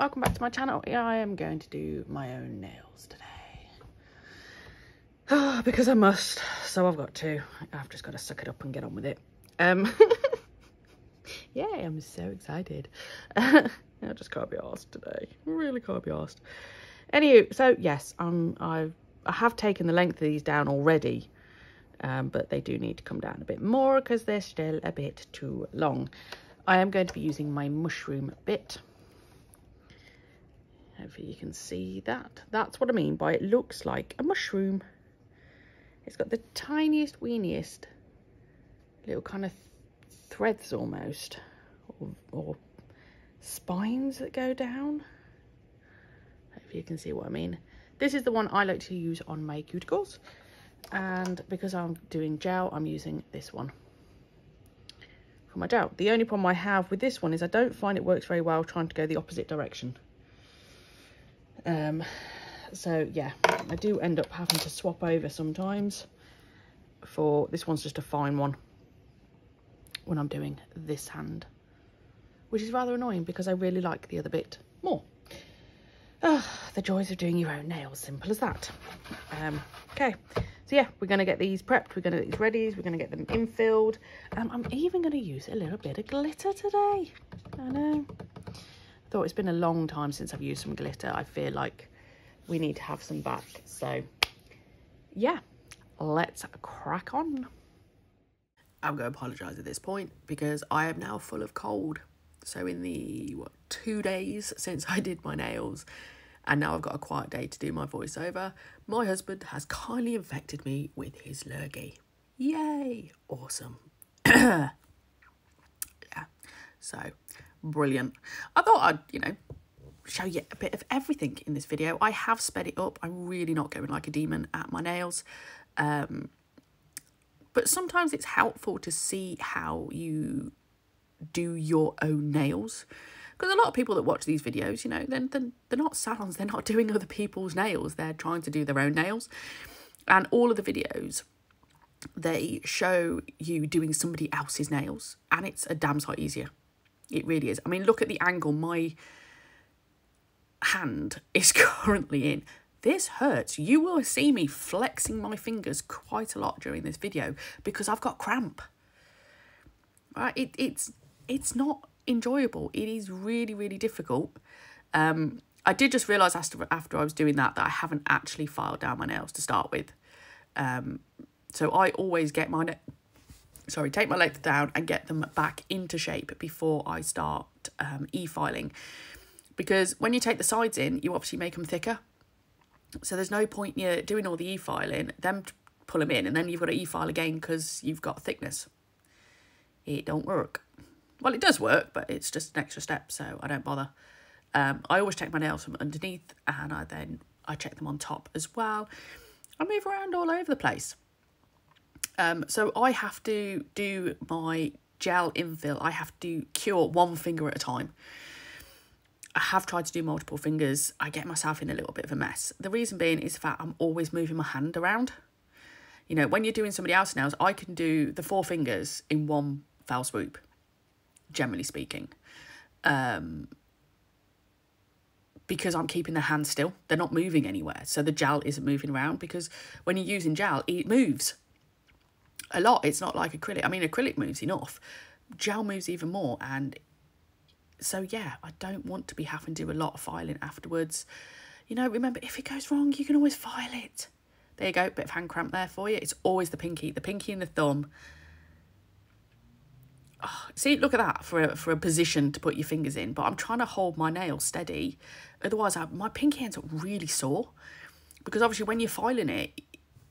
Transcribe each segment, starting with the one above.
welcome back to my channel. I am going to do my own nails today. Because I must, so I've got to. I've just got to suck it up and get on with it. Yeah, I'm so excited. I just can't be arsed today. Really can't be arsed. Anywho, so yes, I have taken the length of these down already, but they do need to come down a bit more because they're still a bit too long. I am going to be using my mushroom bit. Hopefully you can see that. That's what I mean by it looks like a mushroom. It's got the tiniest, weeniest little kind of threads almost, or spines that go down. Hopefully you can see what I mean. This is the one I like to use on my cuticles, and because I'm doing gel, I'm using this one for my gel. The only problem I have with this one is I don't find it works very well trying to go the opposite direction. So yeah, I do end up having to swap over sometimes. For this one's just a fine one when I'm doing this hand, which is rather annoying because I really like the other bit more. The joys of doing your own nails, simple as that. Okay, so yeah, we're going to get these prepped, we're going to get these ready, we're going to get them infilled. I'm even going to use a little bit of glitter today. I know. I thought it's been a long time since I've used some glitter. I feel like we need to have some back. So yeah, let's crack on. I'm going to apologise at this point because I am now full of cold. So in the, 2 days since I did my nails, and now I've got a quiet day to do my voiceover, my husband has kindly infected me with his lurgy. Yay! Awesome. Yeah, so brilliant. I thought I'd, show you a bit of everything in this video. I have sped it up. I'm really not going like a demon at my nails. But sometimes it's helpful to see how you do your own nails. Because a lot of people that watch these videos, they're not salons, they're not doing other people's nails. They're trying to do their own nails. And all of the videos, they show you doing somebody else's nails. And it's a damn sight easier. It really is. I mean, look at the angle my hand is currently in. This hurts. You will see me flexing my fingers quite a lot during this video because I've got cramp. Right? It's not enjoyable. It is really, really difficult. I did just realise after I was doing that I haven't actually filed down my nails to start with. So I always get take my legs down and get them back into shape before I start e-filing. Because when you take the sides in, you obviously make them thicker. So there's no point in you doing all the e-filing, then pull them in, and then you've got to e-file again because you've got thickness. It don't work. Well, it does work, but it's just an extra step, so I don't bother. I always check my nails from underneath, and I check them on top as well. I move around all over the place. So I have to do my gel infill. I have to cure one finger at a time. I have tried to do multiple fingers. I get myself in a little bit of a mess. The reason being is that I'm always moving my hand around. When you're doing somebody else's nails, I can do the 4 fingers in one fell swoop, generally speaking. Because I'm keeping the hand still. They're not moving anywhere. So the gel isn't moving around, because when you're using gel, it moves a lot. It's not like acrylic. I mean, acrylic moves enough. Gel moves even more, and so yeah, I don't want to be having to do a lot of filing afterwards. Remember, if it goes wrong, you can always file it. There you go, bit of hand cramp there for you. It's always the pinky and the thumb. Oh, see, look at that for a position to put your fingers in. But I'm trying to hold my nail steady. Otherwise, my pinky ends up really sore. Because obviously when you're filing it,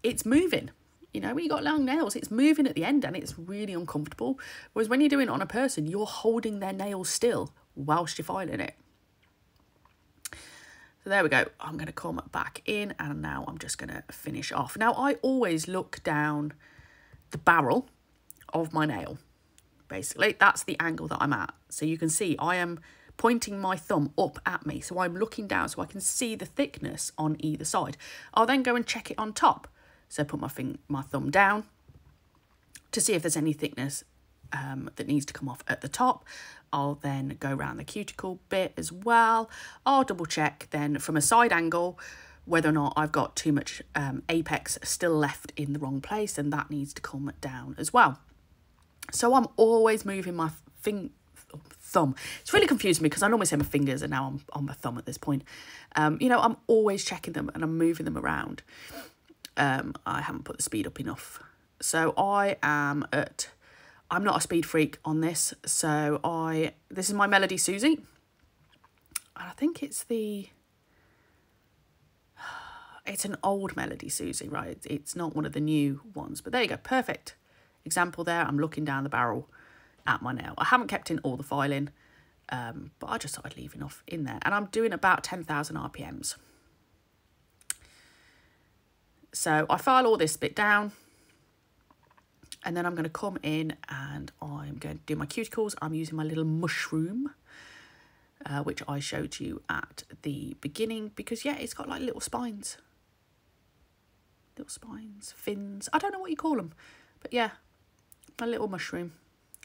it's moving. When you've got long nails, it's moving at the end and it's really uncomfortable. Whereas when you're doing it on a person, you're holding their nails still whilst you're filing it. So there we go. I'm going to come back in, and now I'm just going to finish off. Now, I always look down the barrel of my nail. Basically, that's the angle that I'm at. So you can see I am pointing my thumb up at me. So I'm looking down so I can see the thickness on either side. I'll then go and check it on top. So put my thumb down to see if there's any thickness that needs to come off at the top. I'll then go around the cuticle bit as well. I'll double check then from a side angle whether or not I've got too much apex still left in the wrong place, and that needs to come down as well. So I'm always moving my thumb. It's really confusing me because I normally say my fingers and now I'm on my thumb at this point. You know, I'm always checking them and I'm moving them around. I haven't put the speed up enough. So I'm not a speed freak on this. So this is my Melody Susie. And I think it's an old Melody Susie, right? It's not one of the new ones, but there you go. Perfect example there. I'm looking down the barrel at my nail. I haven't kept in all the filing, but I just thought I'd leave enough in there. And I'm doing about 10,000 RPMs. So I file all this bit down, and then I'm going to come in and I'm going to do my cuticles. I'm using my little mushroom, which I showed you at the beginning, because yeah, it's got like little spines. Little spines, fins. I don't know what you call them, but yeah, my little mushroom.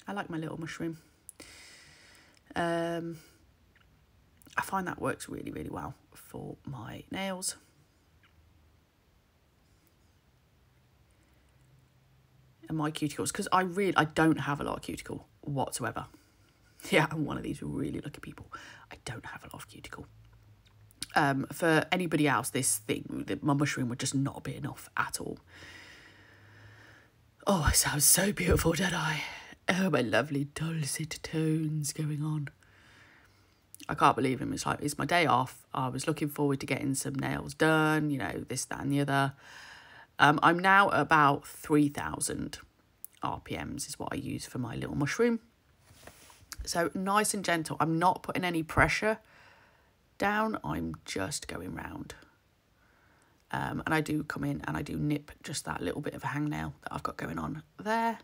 I like my little mushroom. I find that works really, really well for my nails. And my cuticles, because I don't have a lot of cuticle whatsoever. Yeah, I'm one of these really lucky people. I don't have a lot of cuticle. For anybody else, my mushroom would just not be enough at all. Oh, it sounds so beautiful, don't I? Oh, my lovely dulcet tones going on. I can't believe him. It's my day off. I was looking forward to getting some nails done, you know, this, that and the other. I'm now at about 3,000 RPMs is what I use for my little mushroom. So nice and gentle. I'm not putting any pressure down. I'm just going round. And I do come in and I do nip just that little bit of a hangnail that I've got going on there.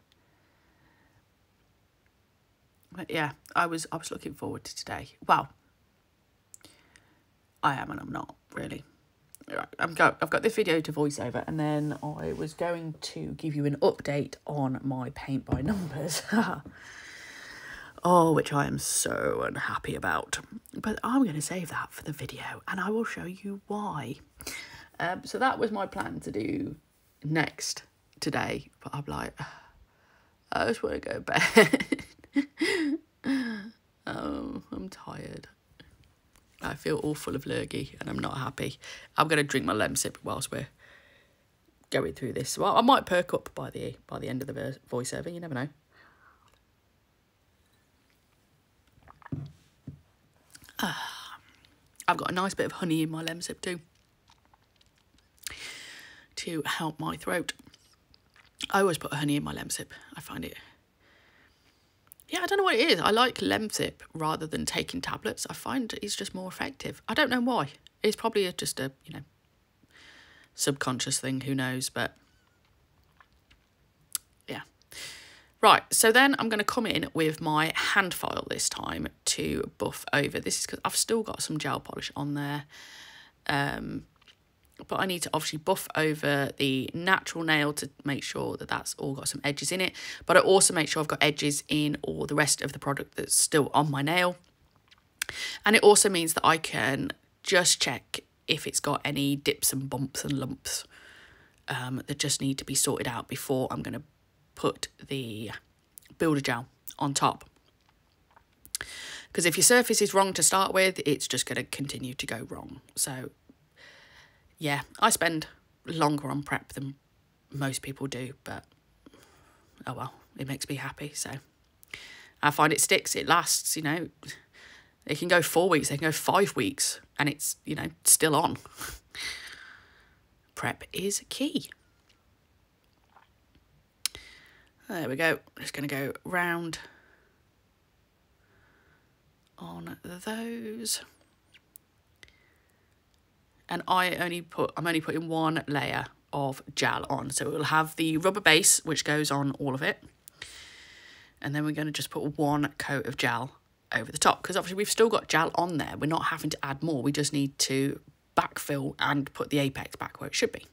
But yeah, I was looking forward to today. Well, I am and I'm not, really. Right, I've got this video to voice over, and then I was going to give you an update on my paint by numbers. Oh, which I am so unhappy about. But I'm going to save that for the video, and I will show you why. So that was my plan to do next today, but I'm like, I just want to go to bed. Oh, I'm tired. I feel all full of lurgy and I'm not happy. I'm going to drink my lemon sip whilst we're going through this. Well, I might perk up by the end of the voiceover. You never know. I've got a nice bit of honey in my lemon sip too, to help my throat. I always put honey in my lemon sip. I find it... Yeah, I don't know what it is. I like Lemsip rather than taking tablets. I find it's just more effective. I don't know why. It's probably just a, you know, subconscious thing. Who knows? But yeah. Right. So then I'm going to come in with my hand file this time to buff over. This is because I've still got some gel polish on there. But I need to obviously buff over the natural nail to make sure that that's all got some edges in it. But I also make sure I've got edges in all the rest of the product that's still on my nail. And it also means that I can just check if it's got any dips and bumps and lumps that just need to be sorted out before I'm going to put the builder gel on top. Because if your surface is wrong to start with, it's just going to continue to go wrong. So yeah, I spend longer on prep than most people do, but oh well, it makes me happy. So I find it sticks, it lasts, you know. It can go 4 weeks, they can go 5 weeks, and it's, you know, still on. Prep is key. There we go. Just going to go round on those. And I'm only putting one layer of gel on. So it will have the rubber base, which goes on all of it. And then we're going to just put one coat of gel over the top. Because obviously we've still got gel on there. We're not having to add more. We just need to backfill and put the apex back where it should be.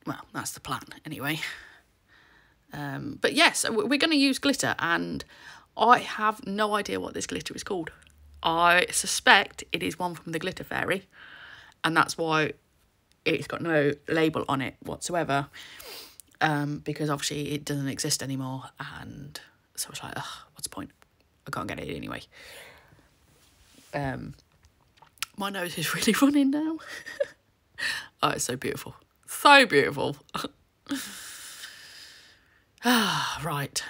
Well, that's the plan anyway. But yes, we're going to use glitter, and I have no idea what this glitter is called. I suspect it is one from the Glitter Fairy, and that's why it's got no label on it whatsoever, because obviously it doesn't exist anymore, and so it's like, ugh, what's the point? I can't get it anyway. My nose is really running now. Oh, it's so beautiful. So beautiful. Right.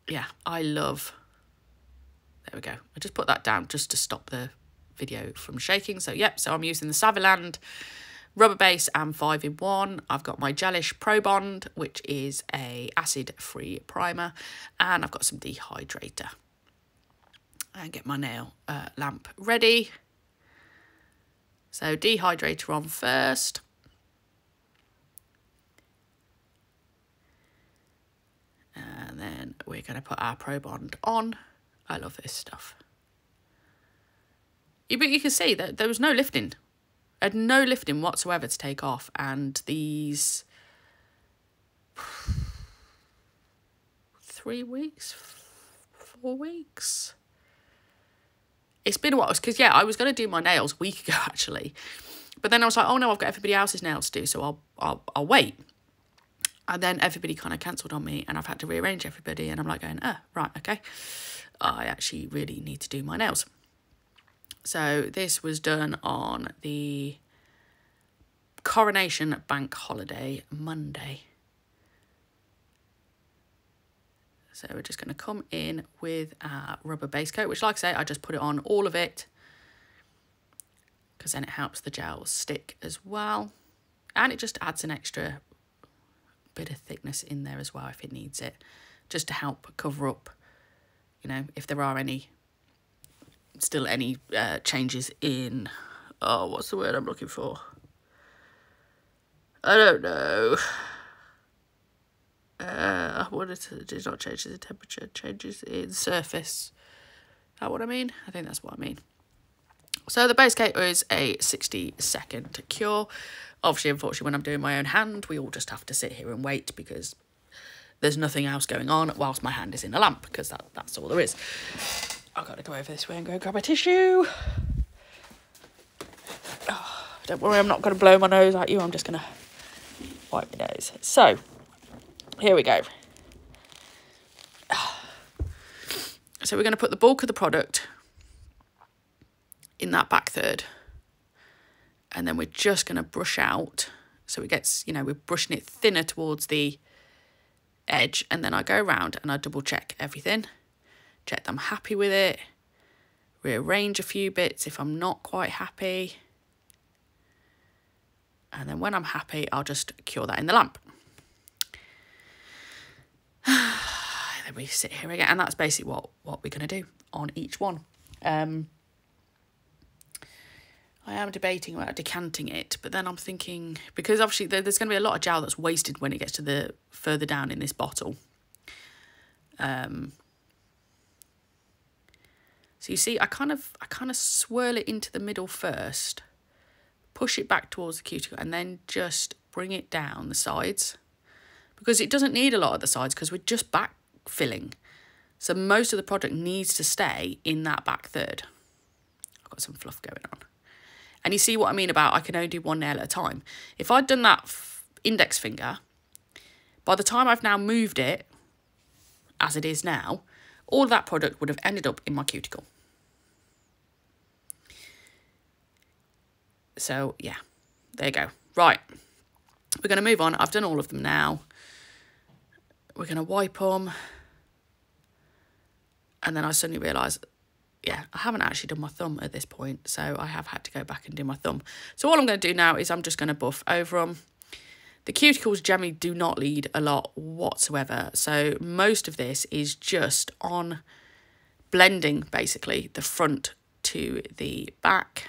Yeah, I love... There we go. I just put that down just to stop the video from shaking. So, yep, so I'm using the Saviland rubber base and 5-in-1. I've got my Gelish Pro Bond, which is a acid-free primer, and I've got some dehydrator. And get my nail lamp ready. So dehydrator on first. And then we're going to put our Pro Bond on. I love this stuff. But you can see that there was no lifting. I had no lifting whatsoever to take off. And these 3 weeks, 4 weeks. It's been a while, because, yeah, I was going to do my nails a week ago, actually. But then I was like, oh, no, I've got everybody else's nails to do, so I'll wait. And then everybody kind of cancelled on me, and I've had to rearrange everybody, and I'm like going, oh, right, okay. I actually really need to do my nails. So this was done on the Coronation Bank Holiday Monday. So we're just going to come in with our rubber base coat, which, like I say, I just put it on all of it, because then it helps the gel stick as well. And it just adds an extra bit of thickness in there as well if it needs it, just to help cover up, you know, if there are still any changes in, oh, what's the word I'm looking for? I don't know. What it does not change the temperature, changes in surface. Is that what I mean? I think that's what I mean. So the base coat is a 60-second cure. Obviously, unfortunately, when I'm doing my own hand, we all just have to sit here and wait, because there's nothing else going on whilst my hand is in a lamp, because that's all there is. I've got to go over this way and go grab a tissue. Oh, don't worry, I'm not going to blow my nose at you. I'm just going to wipe my nose. So, here we go. So we're going to put the bulk of the product in that back third. And then we're just going to brush out. So it gets, you know, we're brushing it thinner towards the edge. And then I go around and I double check everything. Check that I'm happy with it. Rearrange a few bits if I'm not quite happy. And then when I'm happy, I'll just cure that in the lamp. Then we sit here again, and that's basically what we're going to do on each one. I am debating about decanting it, but then I'm thinking, because obviously there's going to be a lot of gel that's wasted when it gets to the further down in this bottle. So you see, I kind of swirl it into the middle first, push it back towards the cuticle, and then just bring it down the sides, because it doesn't need a lot of the sides, because we're just back filling. So most of the product needs to stay in that back third. I've got some fluff going on. And you see what I mean about I can only do one nail at a time. If I'd done that index finger, by the time I've now moved it, as it is now, all of that product would have ended up in my cuticle. So, yeah, there you go. Right, we're going to move on. I've done all of them now. We're going to wipe them. And then I suddenly realise, yeah, I haven't actually done my thumb at this point, so I have had to go back and do my thumb. So all I'm going to do now is I'm just going to buff over them. The cuticles generally do not lead a lot whatsoever, so most of this is just on blending, basically, the front to the back.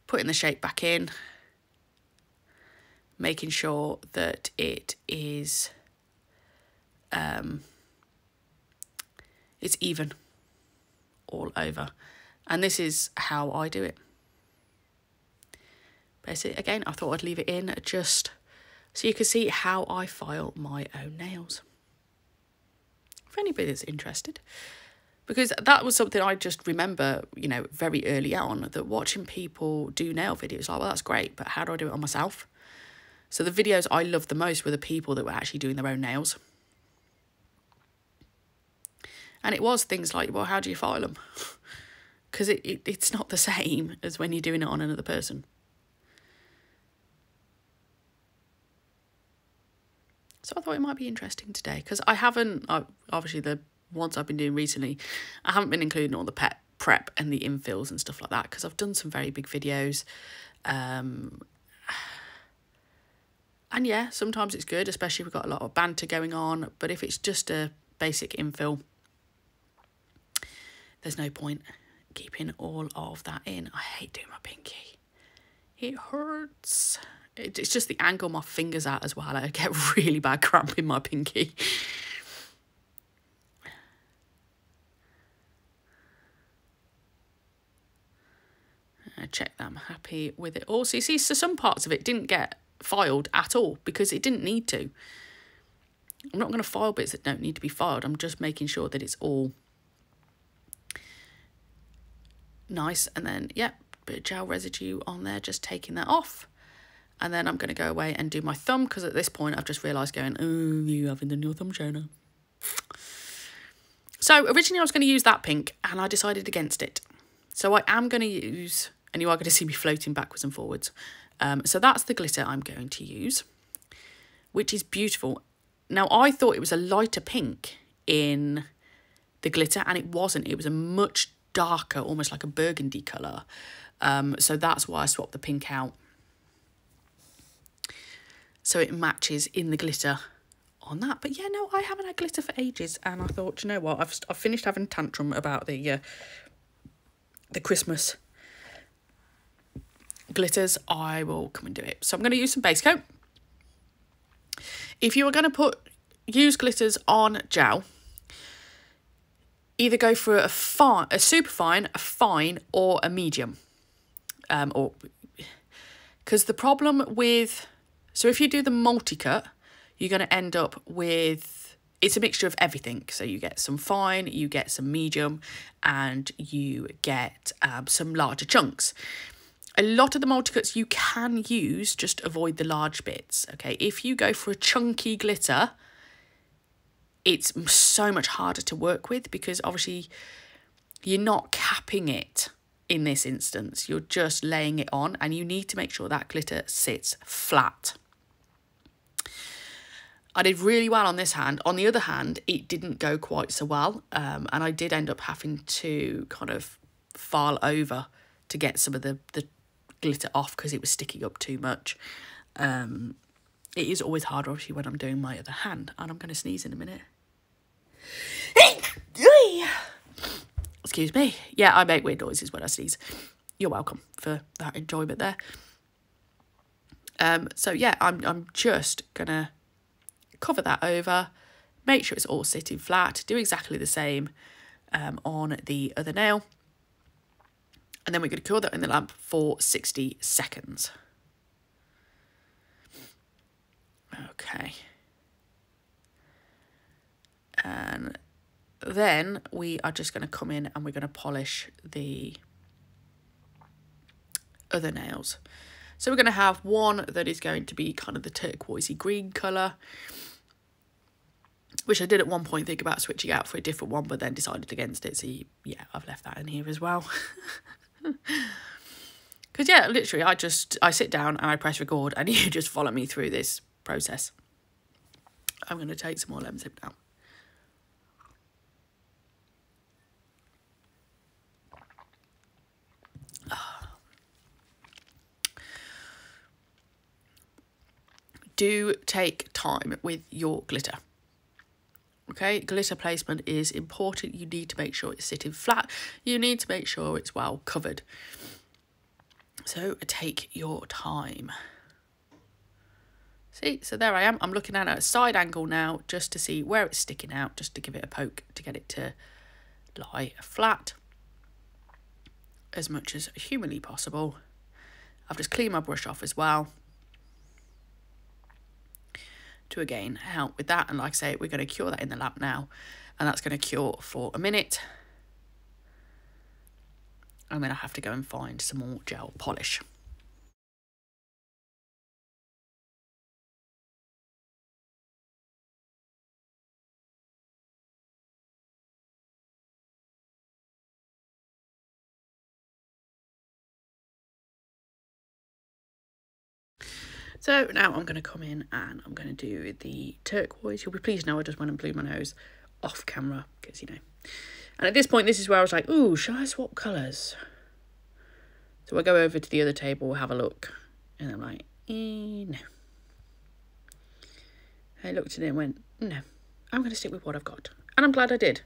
Putting the shape back in. Making sure that it is it's even all over. And this is how I do it. Basically, again, I thought I'd leave it in just so you can see how I file my own nails. If anybody's interested. Because that was something I just remember, you know, very early on, that watching people do nail videos, like, well, that's great, but how do I do it on myself? So the videos I loved the most were the people that were actually doing their own nails. And it was things like, well, how do you file them? Because it's not the same as when you're doing it on another person. So I thought it might be interesting today, because I haven't, obviously the ones I've been doing recently, I haven't been including all the prep and the infills and stuff like that, because I've done some very big videos. And yeah, sometimes it's good, especially if we've got a lot of banter going on. But if it's just a basic infill, there's no point keeping all of that in. I hate doing my pinky. It hurts. It's just the angle my fingers at as well. I get really bad cramp in my pinky. I check that I'm happy with it all. So you see, so some parts of it didn't get filed at all because it didn't need to. I'm not going to file bits that don't need to be filed. I'm just making sure that it's all nice. And then, yeah, bit of gel residue on there, just taking that off. And then I'm going to go away and do my thumb, because at this point I've just realised going, oh, you haven't done your thumb, Shona. So originally I was going to use that pink, and I decided against it. So I am going to use, and you are going to see me floating backwards and forwards. So that's the glitter I'm going to use, which is beautiful. Now, I thought it was a lighter pink in the glitter, and it wasn't. It was a much darker, almost like a burgundy colour. So that's why I swapped the pink out. So it matches in the glitter on that. But yeah, no, I haven't had glitter for ages. And I thought, you know what, I've finished having a tantrum about the Christmas glitters. I will come and do it. So I'm going to use some base coat. If you are going to use glitters on gel, either go for a super fine, a fine, or a medium. Because the problem with... So if you do the multi-cut, you're going to end up with... It's a mixture of everything. So you get some fine, you get some medium, and you get some larger chunks. A lot of the multi-cuts you can use, just avoid the large bits, okay? If you go for a chunky glitter, it's so much harder to work with, because obviously you're not capping it in this instance. You're just laying it on, and you need to make sure that glitter sits flat. I did really well on this hand. On the other hand, it didn't go quite so well, and I did end up having to kind of file over to get some of the glitter off because it was sticking up too much. It is always harder, obviously, when I'm doing my other hand, and I'm going to sneeze in a minute. Excuse me. Yeah, I make weird noises when I sneeze. You're welcome for that enjoyment there. So yeah, I'm just gonna cover that over, make sure it's all sitting flat, do exactly the same on the other nail, and then we're going to cool that in the lamp for 60 seconds. Okay. And then we are just going to come in and we're going to polish the other nails. So we're going to have one that is going to be kind of the turquoisey green colour, which I did at one point think about switching out for a different one, but then decided against it. So yeah, I've left that in here as well. Because yeah, literally I sit down and I press record and you just follow me through this process. I'm going to take some more lemon zip now. Do take time with your glitter. Okay, glitter placement is important. You need to make sure it's sitting flat. You need to make sure it's well covered. So take your time. See, so there I am. I'm looking at a side angle now just to see where it's sticking out, just to give it a poke to get it to lie flat as much as humanly possible. I've just cleaned my brush off as well. to again help with that. And like I say, we're going to cure that in the lab now, and that's going to cure for a minute. And then I have to go and find some more gel polish. So now I'm going to come in and I'm going to do the turquoise. You'll be pleased now I just went and blew my nose off camera because, you know. And at this point, this is where I was like, ooh, shall I swap colours? So I go over to the other table, have a look. And I'm like, no. I looked at it and went, no, I'm going to stick with what I've got. And I'm glad I did.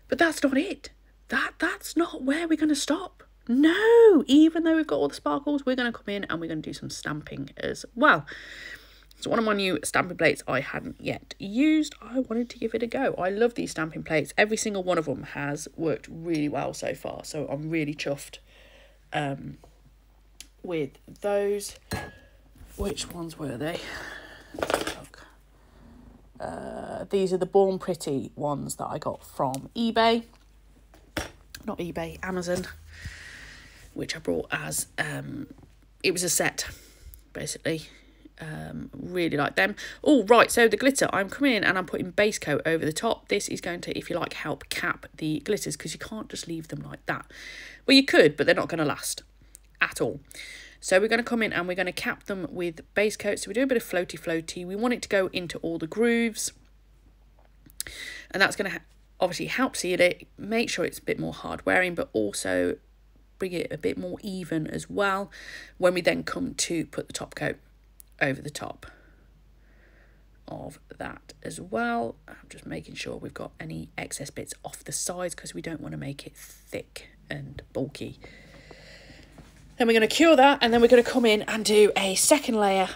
But that's not it. That's not where we're going to stop. No, even though we've got all the sparkles, we're going to come in and we're going to do some stamping as well. So one of my new stamping plates I hadn't yet used. I wanted to give it a go. I love these stamping plates. Every single one of them has worked really well so far. So I'm really chuffed with those. Which ones were they? Look. These are the Born Pretty ones that I got from eBay. Not eBay, Amazon. Which I brought as, it was a set, basically. Really like them. Oh, right, so the glitter, I'm coming in and I'm putting base coat over the top. This is going to, if you like, help cap the glitters, because you can't just leave them like that. Well, you could, but they're not going to last at all. So we're going to come in and we're going to cap them with base coat. So we do a bit of floaty. We want it to go into all the grooves. And that's going to obviously help seal it, make sure it's a bit more hard wearing, but also bring it a bit more even as well when we then come to put the top coat over the top of that as well. I'm just making sure we've got any excess bits off the sides because we don't want to make it thick and bulky. Then we're going to cure that, and then we're going to come in and do a second layer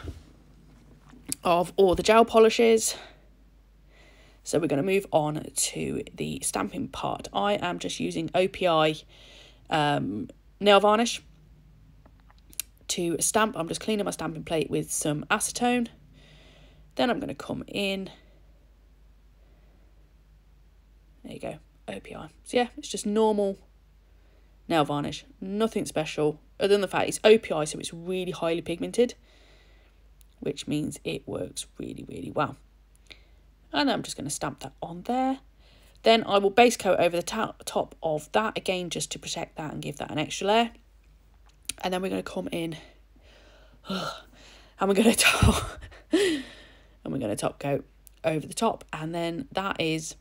of all the gel polishes. So we're going to move on to the stamping part. I am just using OPI nail varnish to stamp. I'm just cleaning my stamping plate with some acetone. Then I'm going to come in. There you go, OPI. So yeah, it's just normal nail varnish, nothing special other than the fact it's OPI, so it's really highly pigmented, which means it works really, really well. And I'm just going to stamp that on there. Then I will base coat over the top of that, again, just to protect that and give that an extra layer. And then we're going to come in and we're going to top coat over the top. And then that is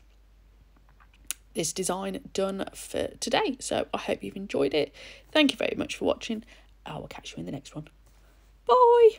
this design done for today. So I hope you've enjoyed it. Thank you very much for watching. I will catch you in the next one. Bye.